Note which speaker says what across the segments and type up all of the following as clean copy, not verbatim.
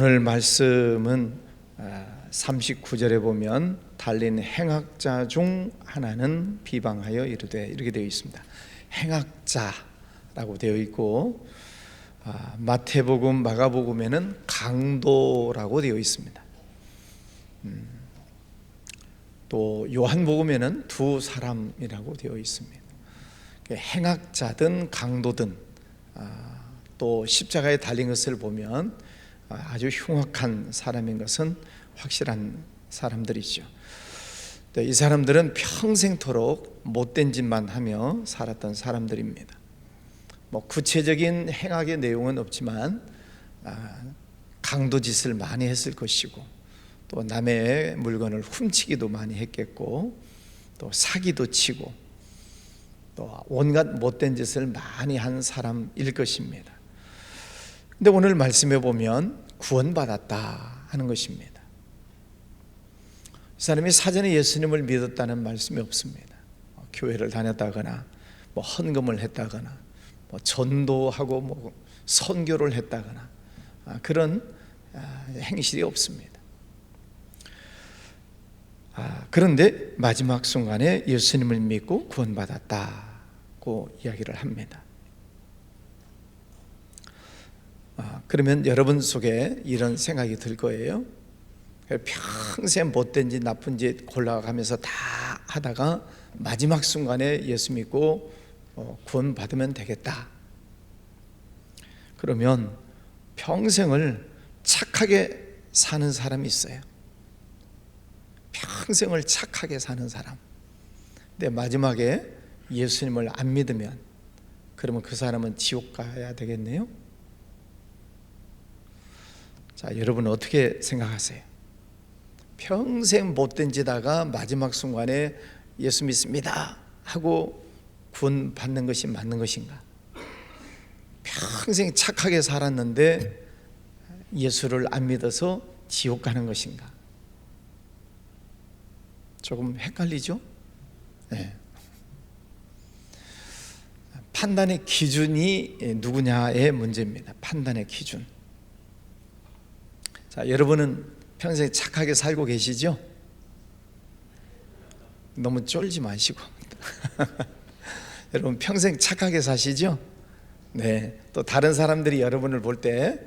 Speaker 1: 오늘 말씀은 39절에 보면 달린 행악자 중 하나는 비방하여 이르되, 이렇게 되어 있습니다. 행악자라고 되어 있고, 마태복음, 마가복음에는 강도라고 되어 있습니다. 또 요한복음에는 두 사람이라고 되어 있습니다. 행악자든 강도든, 또 십자가에 달린 것을 보면 아주 흉악한 사람인 것은 확실한 사람들이죠. 이 사람들은 평생토록 못된 짓만 하며 살았던 사람들입니다. 구체적인 행악의 내용은 없지만 강도 짓을 많이 했을 것이고, 또 남의 물건을 훔치기도 많이 했겠고, 또 사기도 치고, 또 온갖 못된 짓을 많이 한 사람일 것입니다. 근데 오늘 말씀에 보면 구원받았다 하는 것입니다. 이 사람이 사전에 예수님을 믿었다는 말씀이 없습니다. 교회를 다녔다거나 헌금을 했다거나 전도하고 선교를 했다거나 그런 행실이 없습니다. 그런데 마지막 순간에 예수님을 믿고 구원받았다고 이야기를 합니다. 그러면 여러분 속에 이런 생각이 들 거예요. 평생 못된 짓, 나쁜 짓 골라가면서 다 하다가 마지막 순간에 예수 믿고 구원받으면 되겠다. 그러면 평생을 착하게 사는 사람이 있어요. 평생을 착하게 사는 사람. 근데 마지막에 예수님을 안 믿으면, 그러면 그 사람은 지옥 가야 되겠네요. 자, 여러분 어떻게 생각하세요? 평생 못된 짓 하다가 마지막 순간에 예수 믿습니다 하고 구원 받는 것이 맞는 것인가? 평생 착하게 살았는데 예수를 안 믿어서 지옥 가는 것인가? 조금 헷갈리죠? 네. 판단의 기준이 누구냐의 문제입니다. 판단의 기준. 자, 여러분은 평생 착하게 살고 계시죠? 너무 쫄지 마시고 여러분 평생 착하게 사시죠? 네. 또 다른 사람들이 여러분을 볼 때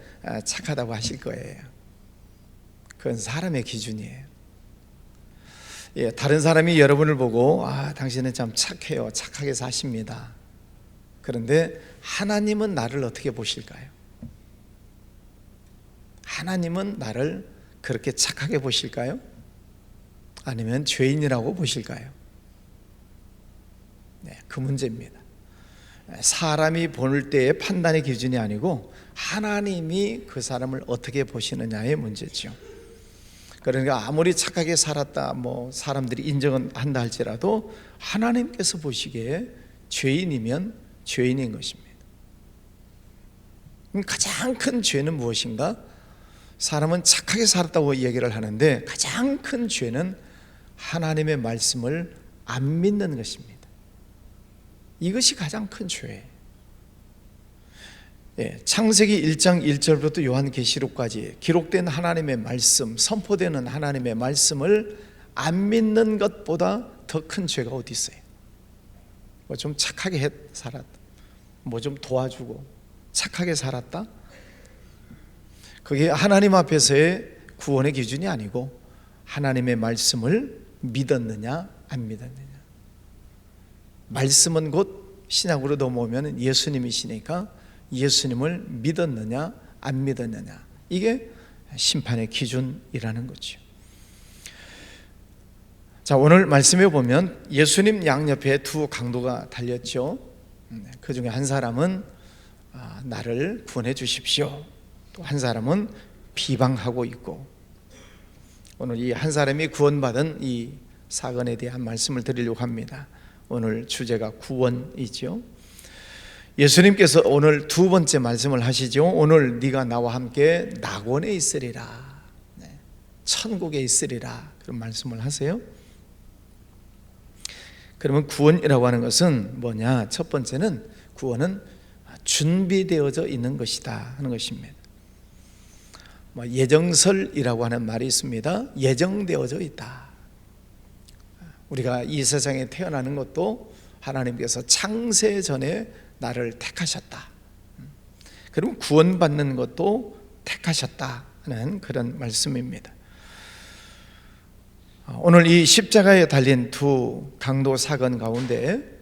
Speaker 1: 착하다고 하실 거예요. 그건 사람의 기준이에요. 다른 사람이 여러분을 보고 당신은 참 착해요, 착하게 사십니다. 그런데 하나님은 나를 어떻게 보실까요? 하나님은 나를 그렇게 착하게 보실까요? 아니면 죄인이라고 보실까요? 네, 그 문제입니다. 사람이 볼 때의 판단의 기준이 아니고 하나님이 그 사람을 어떻게 보시느냐의 문제죠. 그러니까 아무리 착하게 살았다 사람들이 인정은 한다 할지라도 하나님께서 보시기에 죄인이면 죄인인 것입니다. 가장 큰 죄는 무엇인가? 사람은 착하게 살았다고 이야기를 하는데 가장 큰 죄는 하나님의 말씀을 안 믿는 것입니다. 이것이 가장 큰 죄예요. 창세기 1장 1절부터 요한계시록까지 기록된 하나님의 말씀, 선포되는 하나님의 말씀을 안 믿는 것보다 더 큰 죄가 어디 있어요? 좀 착하게 살았다, 좀 도와주고 착하게 살았다, 그게 하나님 앞에서의 구원의 기준이 아니고 하나님의 말씀을 믿었느냐 안 믿었느냐. 말씀은 곧 신약으로 넘어오면 예수님이시니까 예수님을 믿었느냐 안 믿었느냐, 이게 심판의 기준이라는 거죠. 자, 오늘 말씀에 보면 예수님 양옆에 두 강도가 달렸죠. 그 중에 한 사람은 나를 구원해 주십시오, 또 한 사람은 비방하고 있고, 오늘 이 한 사람이 구원받은 이 사건에 대한 말씀을 드리려고 합니다. 오늘 주제가 구원이죠. 예수님께서 오늘 두 번째 말씀을 하시죠. 오늘 네가 나와 함께 낙원에 있으리라, 천국에 있으리라, 그런 말씀을 하세요. 그러면 구원이라고 하는 것은 뭐냐? 첫 번째는 구원은 준비되어져 있는 것이다 하는 것입니다. 예정설이라고 하는 말이 있습니다. 예정되어져 있다. 우리가 이 세상에 태어나는 것도 하나님께서 창세 전에 나를 택하셨다. 그리고 구원받는 것도 택하셨다는 그런 말씀입니다. 오늘 이 십자가에 달린 두 강도 사건 가운데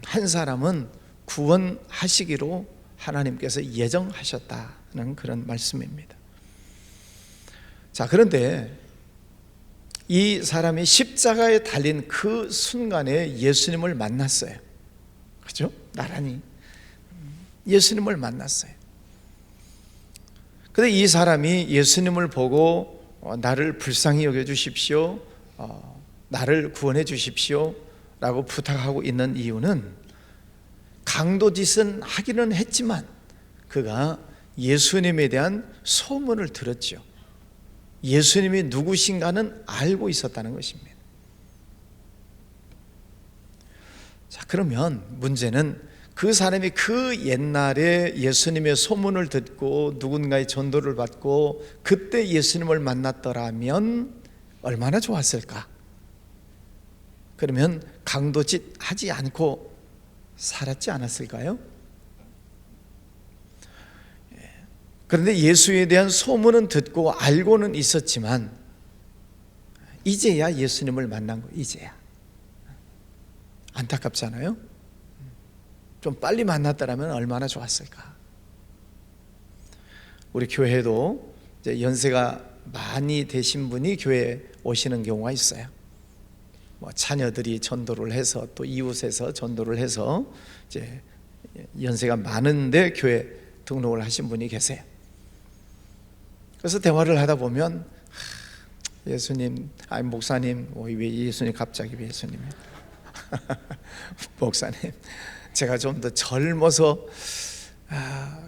Speaker 1: 한 사람은 구원하시기로 하나님께서 예정하셨다는 그런 말씀입니다. 자, 그런데 이 사람이 십자가에 달린 그 순간에 예수님을 만났어요. 그죠? 나란히 예수님을 만났어요. 그런데 이 사람이 예수님을 보고 나를 불쌍히 여겨주십시오, 나를 구원해 주십시오 라고 부탁하고 있는 이유는 강도짓은 하기는 했지만 그가 예수님에 대한 소문을 들었죠. 예수님이 누구신가는 알고 있었다는 것입니다. 자, 그러면 문제는 그 사람이 그 옛날에 예수님의 소문을 듣고 누군가의 전도를 받고 그때 예수님을 만났더라면 얼마나 좋았을까? 그러면 강도짓 하지 않고 살았지 않았을까요? 그런데 예수에 대한 소문은 듣고 알고는 있었지만 이제야 예수님을 만난 거예요. 이제야. 안타깝잖아요. 좀 빨리 만났더라면 얼마나 좋았을까. 우리 교회도 이제 연세가 많이 되신 분이 교회에 오시는 경우가 있어요. 자녀들이 전도를 해서 또 이웃에서 전도를 해서 이제 연세가 많은데 교회 등록을 하신 분이 계세요. 그래서 대화를 하다 보면 예수님, 아니 목사님, 왜 예수님 갑자기 왜 예수님? 목사님, 제가 좀 더 젊어서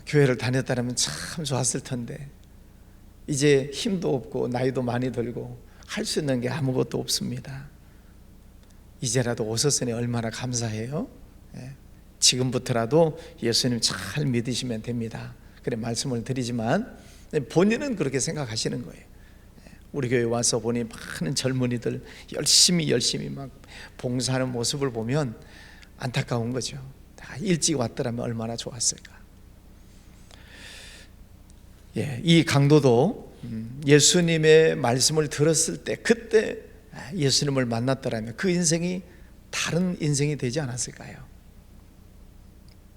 Speaker 1: 교회를 다녔다면 참 좋았을 텐데 이제 힘도 없고 나이도 많이 들고 할 수 있는 게 아무것도 없습니다. 이제라도 오셨으니 얼마나 감사해요. 지금부터라도 예수님 잘 믿으시면 됩니다. 그래 말씀을 드리지만 본인은 그렇게 생각하시는 거예요. 우리 교회 와서 보니 많은 젊은이들 열심히 막 봉사하는 모습을 보면 안타까운 거죠. 일찍 왔더라면 얼마나 좋았을까. 이 강도도 예수님의 말씀을 들었을 때 그때 예수님을 만났더라면 그 인생이 다른 인생이 되지 않았을까요?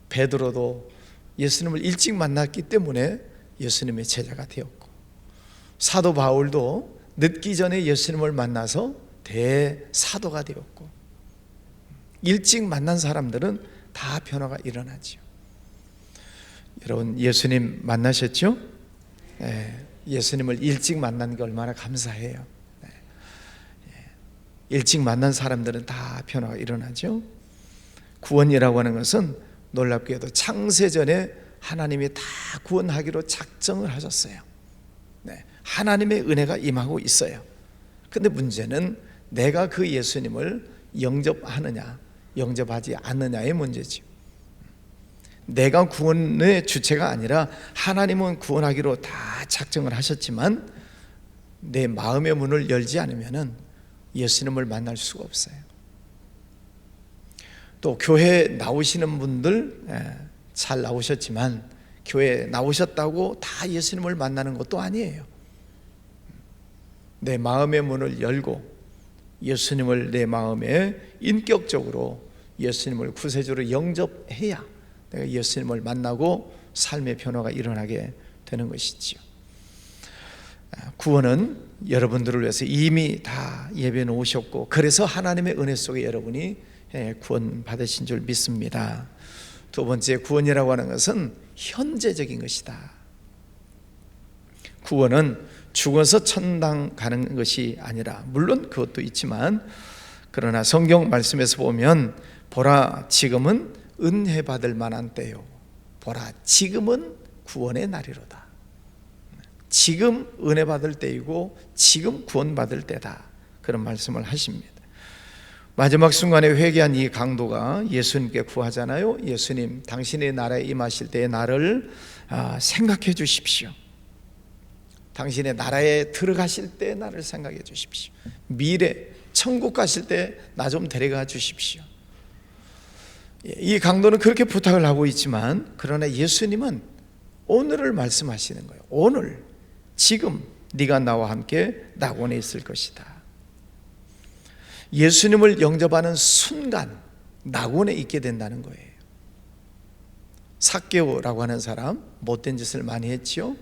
Speaker 1: 베드로도 예수님을 일찍 만났기 때문에 예수님의 제자가 되었고, 사도 바울도 늦기 전에 예수님을 만나서 대사도가 되었고, 일찍 만난 사람들은 다 변화가 일어나죠. 여러분 예수님 만나셨죠? 예수님을 일찍 만난 게 얼마나 감사해요. 일찍 만난 사람들은 다 변화가 일어나죠. 구원이라고 하는 것은 놀랍게도 창세전에 하나님이 다 구원하기로 작정을 하셨어요. 하나님의 은혜가 임하고 있어요. 근데 문제는 내가 그 예수님을 영접하느냐 영접하지 않느냐의 문제죠. 내가 구원의 주체가 아니라 하나님은 구원하기로 다 작정을 하셨지만 내 마음의 문을 열지 않으면 예수님을 만날 수가 없어요. 또 교회에 나오시는 분들 잘 나오셨지만 교회에 나오셨다고 다 예수님을 만나는 것도 아니에요. 내 마음의 문을 열고 예수님을 내 마음에 인격적으로 예수님을 구세주로 영접해야 내가 예수님을 만나고 삶의 변화가 일어나게 되는 것이지요. 구원은 여러분들을 위해서 이미 다 예배해 놓으셨고, 그래서 하나님의 은혜 속에 여러분이 구원 받으신 줄 믿습니다. 두 번째, 구원이라고 하는 것은 현재적인 것이다. 구원은 죽어서 천당 가는 것이 아니라, 물론 그것도 있지만, 그러나 성경 말씀에서 보면 보라 지금은 은혜 받을 만한 때요, 보라 지금은 구원의 날이로다. 지금 은혜 받을 때이고 지금 구원 받을 때다, 그런 말씀을 하십니다. 마지막 순간에 회개한 이 강도가 예수님께 구하잖아요. 예수님, 당신의 나라에 임하실 때의 나를 생각해 주십시오. 당신의 나라에 들어가실 때 나를 생각해 주십시오. 미래 천국 가실 때 나 좀 데려가 주십시오. 이 강도는 그렇게 부탁을 하고 있지만, 그러나 예수님은 오늘을 말씀하시는 거예요. 오늘, 지금 네가 나와 함께 낙원에 있을 것이다. 예수님을 영접하는 순간 낙원에 있게 된다는 거예요. 삭개오라고 하는 사람, 못된 짓을 많이 했지요.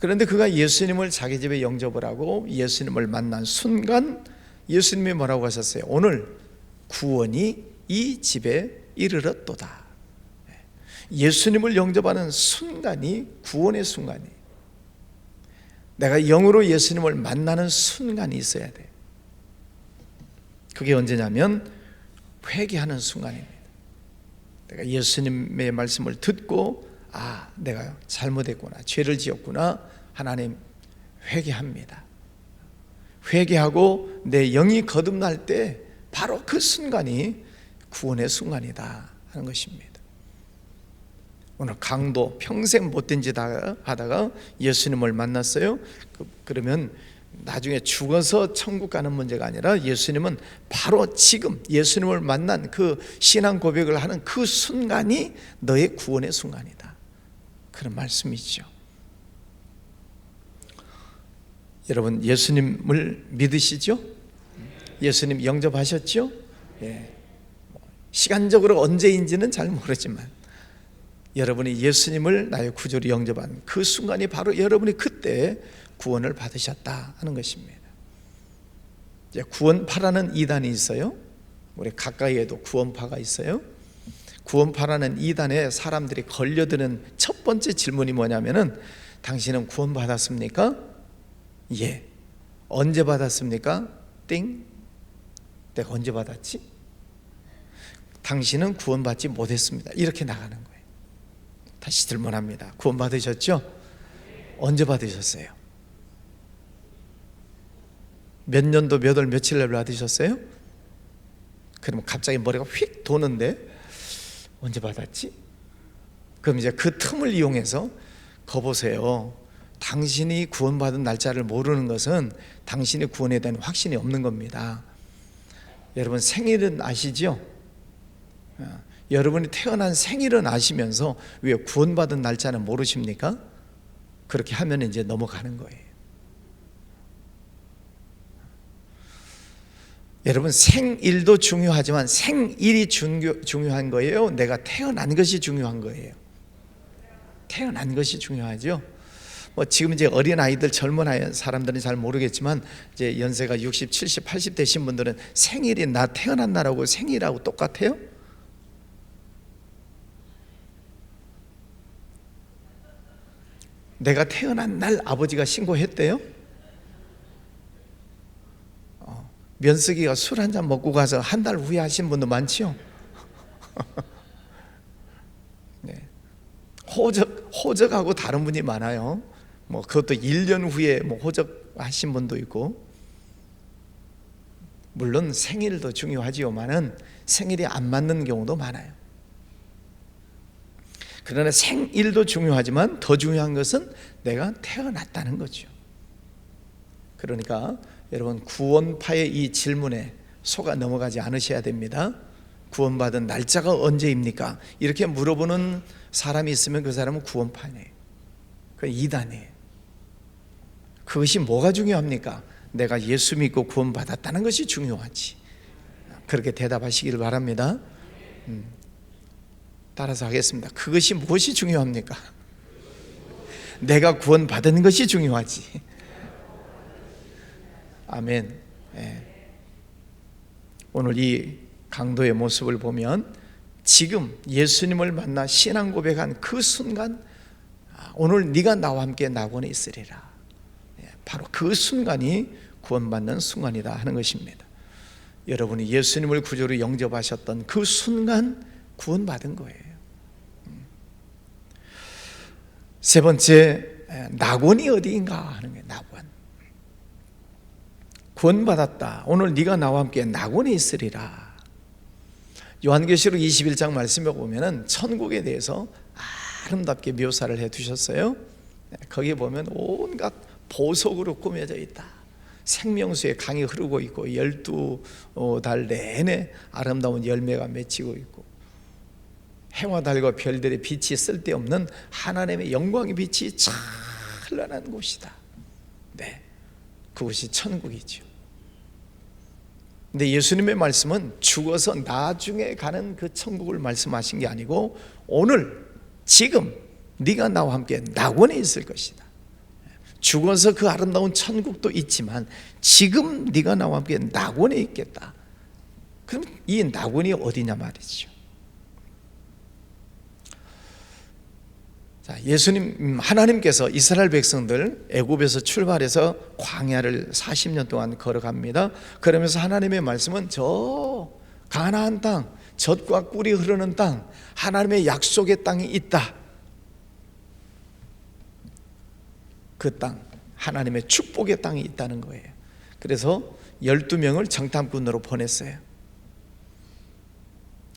Speaker 1: 그런데 그가 예수님을 자기 집에 영접을 하고 예수님을 만난 순간 예수님이 뭐라고 하셨어요? 오늘 구원이 이 집에 이르렀도다. 예수님을 영접하는 순간이 구원의 순간이, 내가 영으로 예수님을 만나는 순간이 있어야 돼. 그게 언제냐면 회개하는 순간입니다. 내가 예수님의 말씀을 듣고 내가 잘못했구나, 죄를 지었구나, 하나님 회개합니다. 회개하고 내 영이 거듭날 때 바로 그 순간이 구원의 순간이다 하는 것입니다. 오늘 강도 평생 못된 짓 하다가 예수님을 만났어요. 그러면 나중에 죽어서 천국 가는 문제가 아니라 예수님은 바로 지금 예수님을 만난 그 신앙 고백을 하는 그 순간이 너의 구원의 순간이다, 그런 말씀이죠. 여러분, 예수님을 믿으시죠? 예수님 영접하셨죠? 시간적으로 언제인지는 잘 모르지만 여러분이 예수님을 나의 구주로 영접한 그 순간이 바로 여러분이 그때 구원을 받으셨다 하는 것입니다. 구원파라는 이단이 있어요. 우리 가까이에도 구원파가 있어요. 구원파라는 이단에 사람들이 걸려드는 첫 번째 질문이 뭐냐면은, 당신은 구원받았습니까? 예. 언제 받았습니까? 띵. 내가 언제 받았지? 당신은 구원받지 못했습니다. 이렇게 나가는 거예요. 다시 질문합니다. 구원 받으셨죠? 언제 받으셨어요? 몇 년도 몇 월 며칠 날 받으셨어요? 그러면 갑자기 머리가 휙 도는데 언제 받았지? 그럼 이제 그 틈을 이용해서 거보세요. 당신이 구원받은 날짜를 모르는 것은 당신의 구원에 대한 확신이 없는 겁니다. 여러분, 생일은 아시죠? 여러분이 태어난 생일은 아시면서 왜 구원받은 날짜는 모르십니까? 그렇게 하면 이제 넘어가는 거예요. 여러분, 생일도 중요하지만 생일이 중요한 거예요? 내가 태어난 것이 중요한 거예요? 태어난 것이 중요하죠. 지금 이제 어린 아이들, 젊은 사람들은 잘 모르겠지만 이제 연세가 60, 70, 80 되신 분들은 생일이 나 태어난 날하고 생일하고 똑같아요? 내가 태어난 날 아버지가 신고했대요? 면쓰기가 술 한잔 먹고 가서 한 달 후에 하신 분도 많지요? 네. 호적하고 다른 분이 많아요. 그것도 1년 후에 호적하신 분도 있고. 물론 생일도 중요하지만은 생일이 안 맞는 경우도 많아요. 그러나 생일도 중요하지만 더 중요한 것은 내가 태어났다는 거죠. 그러니까 여러분, 구원파의 이 질문에 속아 넘어가지 않으셔야 됩니다. 구원받은 날짜가 언제입니까? 이렇게 물어보는 사람이 있으면 그 사람은 구원파네요. 그 이단이에요. 그것이 뭐가 중요합니까? 내가 예수 믿고 구원받았다는 것이 중요하지. 그렇게 대답하시기를 바랍니다. 따라서 하겠습니다. 그것이 무엇이 중요합니까? 내가 구원받은 것이 중요하지. 아멘. 오늘 이 강도의 모습을 보면 지금 예수님을 만나 신앙 고백한 그 순간, 오늘 네가 나와 함께 낙원에 있으리라, 바로 그 순간이 구원받는 순간이다 하는 것입니다. 여러분이 예수님을 구주로 영접하셨던 그 순간 구원받은 거예요. 세 번째, 낙원이 어디인가 하는 거예요. 낙원. 구원받았다. 오늘 네가 나와 함께 낙원에 있으리라. 요한계시록 21장 말씀에 보면은 천국에 대해서 아름답게 묘사를 해 두셨어요. 거기에 보면 온갖 보석으로 꾸며져 있다. 생명수의 강이 흐르고 있고 12달 내내 아름다운 열매가 맺히고 있고 해와 달과 별들의 빛이 쓸데없는 하나님의 영광의 빛이 찬란한 곳이다. 네, 그곳이 천국이죠. 근데 예수님의 말씀은 죽어서 나중에 가는 그 천국을 말씀하신 게 아니고 오늘 지금 네가 나와 함께 낙원에 있을 것이다. 죽어서 그 아름다운 천국도 있지만 지금 네가 나와 함께 낙원에 있겠다. 그럼 이 낙원이 어디냐 말이죠. 자, 하나님께서 이스라엘 백성들 애굽에서 출발해서 광야를 40년 동안 걸어갑니다. 그러면서 하나님의 말씀은 저 가나안 땅, 젖과 꿀이 흐르는 땅, 하나님의 약속의 땅이 있다. 그 땅, 하나님의 축복의 땅이 있다는 거예요. 그래서 12명을 정탐꾼으로 보냈어요.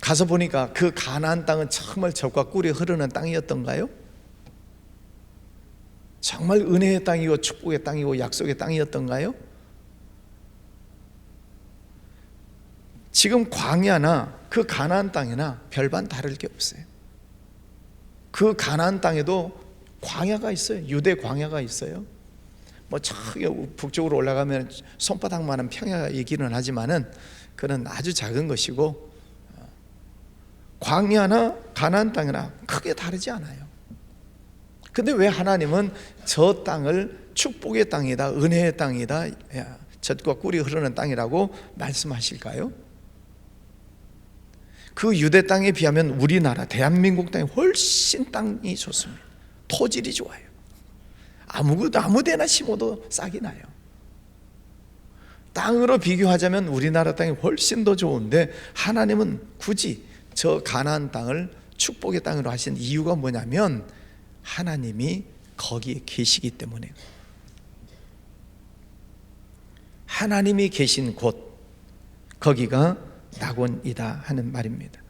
Speaker 1: 가서 보니까 그 가나안 땅은 정말 젖과 꿀이 흐르는 땅이었던가요? 정말 은혜의 땅이고 축복의 땅이고 약속의 땅이었던가요? 지금 광야나 그 가나안 땅이나 별반 다를 게 없어요. 그 가나안 땅에도 광야가 있어요. 유대 광야가 있어요. 뭐 저기 북쪽으로 올라가면 손바닥만한 평야이기는 하지만은 그는 아주 작은 것이고 광야나 가나안 땅이나 크게 다르지 않아요. 근데 왜 하나님은 저 땅을 축복의 땅이다, 은혜의 땅이다, 젖과 꿀이 흐르는 땅이라고 말씀하실까요? 그 유대 땅에 비하면 우리나라 대한민국 땅이 훨씬 땅이 좋습니다. 토질이 좋아요. 아무 데나 심어도 싹이 나요. 땅으로 비교하자면 우리나라 땅이 훨씬 더 좋은데 하나님은 굳이 저 가나안 땅을 축복의 땅으로 하신 이유가 뭐냐면 하나님이 거기에 계시기 때문에, 하나님이 계신 곳, 거기가 낙원이다 하는 말입니다.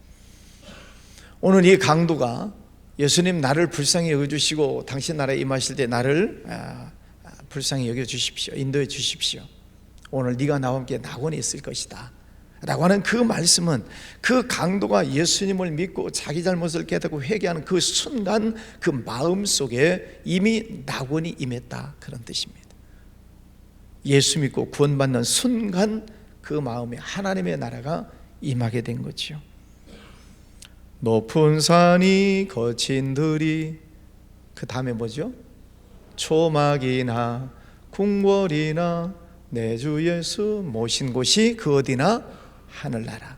Speaker 1: 오늘 이 강도가 예수님 나를 불쌍히 여겨주시고 당신 나라에 임하실 때 나를 불쌍히 여겨주십시오, 인도해 주십시오, 오늘 네가 나와 함께 낙원에 있을 것이다 라고 하는 그 말씀은 그 강도가 예수님을 믿고 자기 잘못을 깨닫고 회개하는 그 순간 그 마음속에 이미 낙원이 임했다, 그런 뜻입니다. 예수 믿고 구원받는 순간 그 마음에 하나님의 나라가 임하게 된 거죠. 높은 산이 거친 들이, 그 다음에 뭐죠? 초막이나 궁궐이나 내 주 예수 모신 곳이 그 어디나 하늘나라.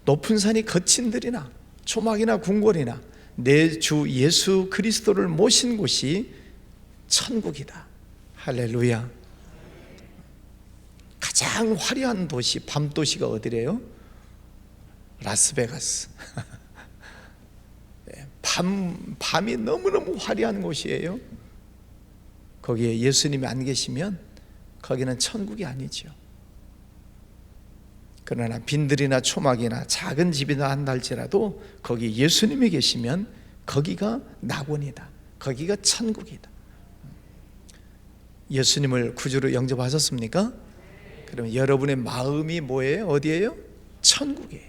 Speaker 1: 높은 산이 거친 들이나 초막이나 궁궐이나 내 주 예수 그리스도를 모신 곳이 천국이다. 할렐루야. 가장 화려한 도시, 밤 도시가 어디래요? 라스베가스. 밤이 너무너무 화려한 곳이에요. 거기에 예수님이 안 계시면 거기는 천국이 아니죠. 그러나 빈들이나 초막이나 작은 집이나 한다 할지라도 거기 예수님이 계시면 거기가 낙원이다, 거기가 천국이다. 예수님을 구주로 영접하셨습니까? 그러면 여러분의 마음이 뭐예요? 어디예요? 천국이에요.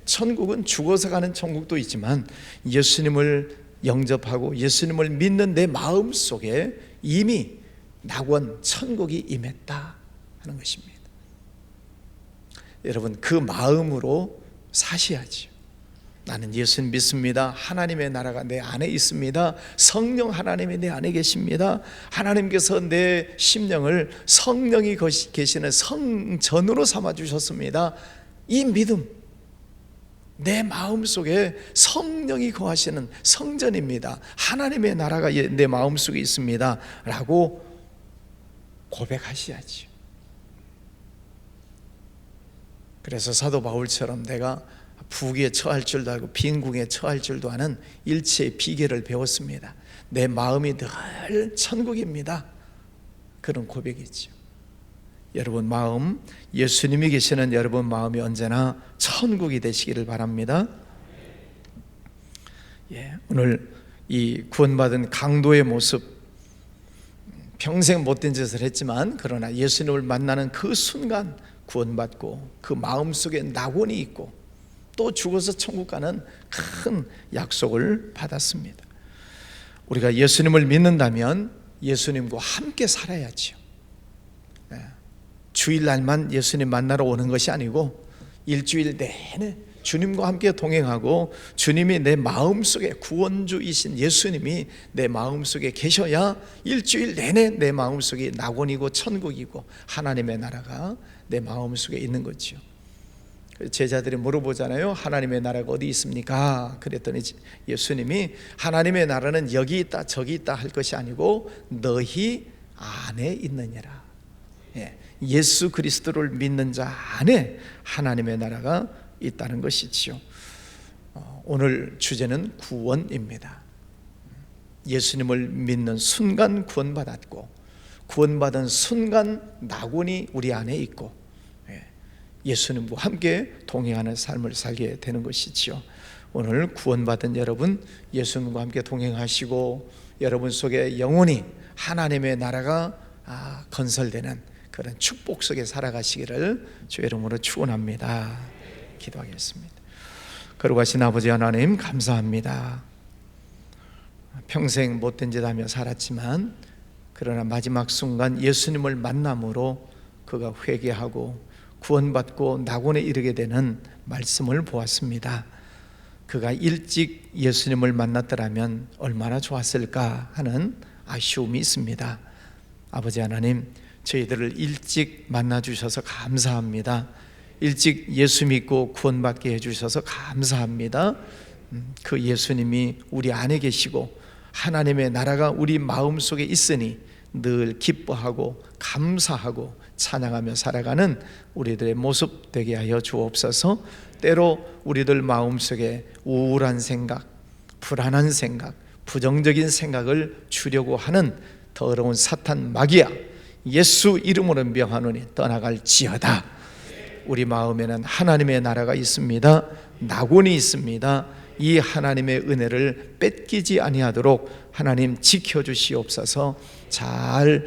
Speaker 1: 천국은 죽어서 가는 천국도 있지만 예수님을 영접하고 예수님을 믿는 내 마음 속에 이미 낙원, 천국이 임했다 하는 것입니다. 여러분, 그 마음으로 사셔야죠. 나는 예수님 믿습니다. 하나님의 나라가 내 안에 있습니다. 성령 하나님이 내 안에 계십니다. 하나님께서 내 심령을 성령이 계시는 성전으로 삼아주셨습니다. 이 믿음, 내 마음속에 성령이 거하시는 성전입니다. 하나님의 나라가 내 마음속에 있습니다 라고 고백하셔야죠. 그래서 사도 바울처럼 내가 부귀에 처할 줄도 알고 빈궁에 처할 줄도 아는 일체의 비결을 배웠습니다. 내 마음이 늘 천국입니다. 그런 고백이죠. 여러분 마음, 예수님이 계시는 여러분 마음이 언제나 천국이 되시기를 바랍니다. 오늘 이 구원받은 강도의 모습, 평생 못된 짓을 했지만 그러나 예수님을 만나는 그 순간 구원받고 그 마음속에 낙원이 있고 또 죽어서 천국 가는 큰 약속을 받았습니다. 우리가 예수님을 믿는다면 예수님과 함께 살아야지요. 주일날만 예수님 만나러 오는 것이 아니고 일주일 내내 주님과 함께 동행하고 주님이 내 마음속에, 구원주이신 예수님이 내 마음속에 계셔야 일주일 내내 내 마음속에 낙원이고 천국이고 하나님의 나라가 내 마음속에 있는 거죠. 제자들이 물어보잖아요. 하나님의 나라가 어디 있습니까? 그랬더니 예수님이 하나님의 나라는 여기 있다 저기 있다 할 것이 아니고 너희 안에 있느니라. 예수 그리스도를 믿는 자 안에 하나님의 나라가 있다는 것이지요. 오늘 주제는 구원입니다. 예수님을 믿는 순간 구원받았고 구원받은 순간 낙원이 우리 안에 있고 예수님과 함께 동행하는 삶을 살게 되는 것이지요. 오늘 구원받은 여러분, 예수님과 함께 동행하시고 여러분 속에 영원히 하나님의 나라가 건설되는 그런 축복 속에 살아가시기를 주의 이름으로 축원합니다. 기도하겠습니다. 거룩하신 아버지 하나님, 감사합니다. 평생 못된 짓 하며 살았지만 그러나 마지막 순간 예수님을 만남으로 그가 회개하고 구원받고 낙원에 이르게 되는 말씀을 보았습니다. 그가 일찍 예수님을 만났더라면 얼마나 좋았을까 하는 아쉬움이 있습니다. 아버지 하나님, 저희들을 일찍 만나주셔서 감사합니다. 일찍 예수 믿고 구원받게 해주셔서 감사합니다. 그 예수님이 우리 안에 계시고 하나님의 나라가 우리 마음속에 있으니 늘 기뻐하고 감사하고 찬양하며 살아가는 우리들의 모습 되게 하여 주옵소서. 때로 우리들 마음속에 우울한 생각, 불안한 생각, 부정적인 생각을 주려고 하는 더러운 사탄 마귀야, 예수 이름으로 명하노니 떠나갈지어다. 우리 마음에는 하나님의 나라가 있습니다. 낙원이 있습니다. 이 하나님의 은혜를 뺏기지 아니하도록 하나님 지켜주시옵소서. 잘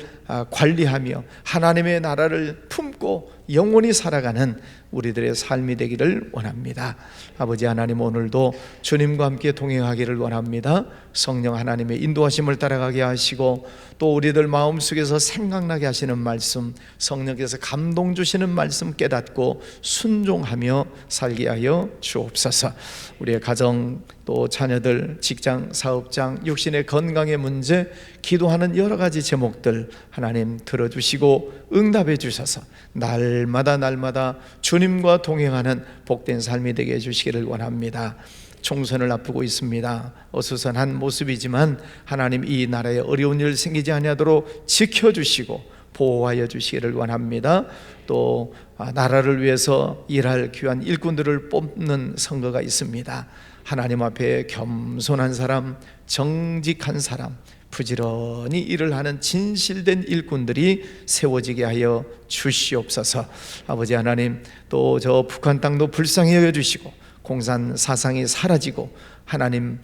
Speaker 1: 관리하며 하나님의 나라를 품고 영원히 살아가는 우리들의 삶이 되기를 원합니다. 아버지 하나님, 오늘도 주님과 함께 동행하기를 원합니다. 성령 하나님의 인도하심을 따라가게 하시고 또 우리들 마음속에서 생각나게 하시는 말씀, 성령께서 감동 주시는 말씀 깨닫고 순종하며 살게 하여 주옵소서. 우리의 가정, 또 자녀들, 직장, 사업장, 육신의 건강의 문제, 기도하는 여러 가지 제목들 하나님 들어주시고 응답해 주셔서 날마다 주님과 동행하는 복된 삶이 되게 해주시기를 원합니다. 총선을 앞두고 있습니다. 어수선한 모습이지만 하나님, 이 나라에 어려운 일 생기지 아니하도록 지켜주시고 보호하여 주시기를 원합니다. 또 나라를 위해서 일할 귀한 일꾼들을 뽑는 선거가 있습니다. 하나님 앞에 겸손한 사람, 정직한 사람, 부지런히 일을 하는 진실된 일꾼들이 세워지게 하여 주시옵소서. 아버지 하나님, 또 저 북한 땅도 불쌍히 여겨주시고 공산 사상이 사라지고 하나님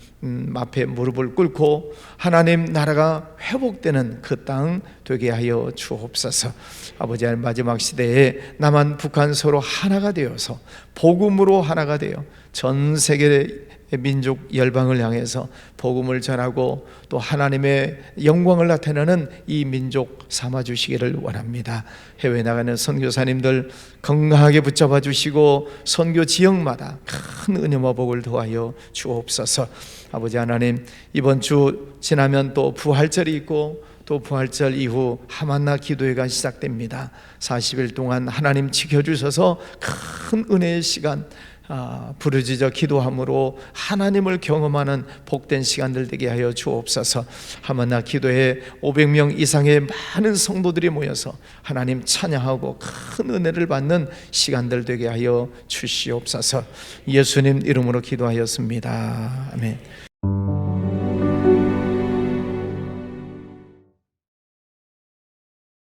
Speaker 1: 앞에 무릎을 꿇고 하나님 나라가 회복되는 그 땅 되게 하여 주옵소서. 아버지 하나님, 마지막 시대에 남한 북한 서로 하나가 되어서 복음으로 하나가 되어 전 세계 민족 열방을 향해서 복음을 전하고 또 하나님의 영광을 나타내는 이 민족 삼아 주시기를 원합니다. 해외 나가는 선교사님들 건강하게 붙잡아 주시고 선교 지역마다 큰 은혜와 복을 더하여 주옵소서. 아버지 하나님, 이번 주 지나면 또 부활절이 있고 또 부활절 이후 하만나 기도회가 시작됩니다. 40일 동안 하나님 지켜주셔서 큰 은혜의 시간, 부르짖어 기도함으로 하나님을 경험하는 복된 시간들 되게 하여 주옵소서. 하만나 기도회 500명 이상의 많은 성도들이 모여서 하나님 찬양하고 큰 은혜를 받는 시간들 되게 하여 주시옵소서. 예수님 이름으로 기도하였습니다. 아멘.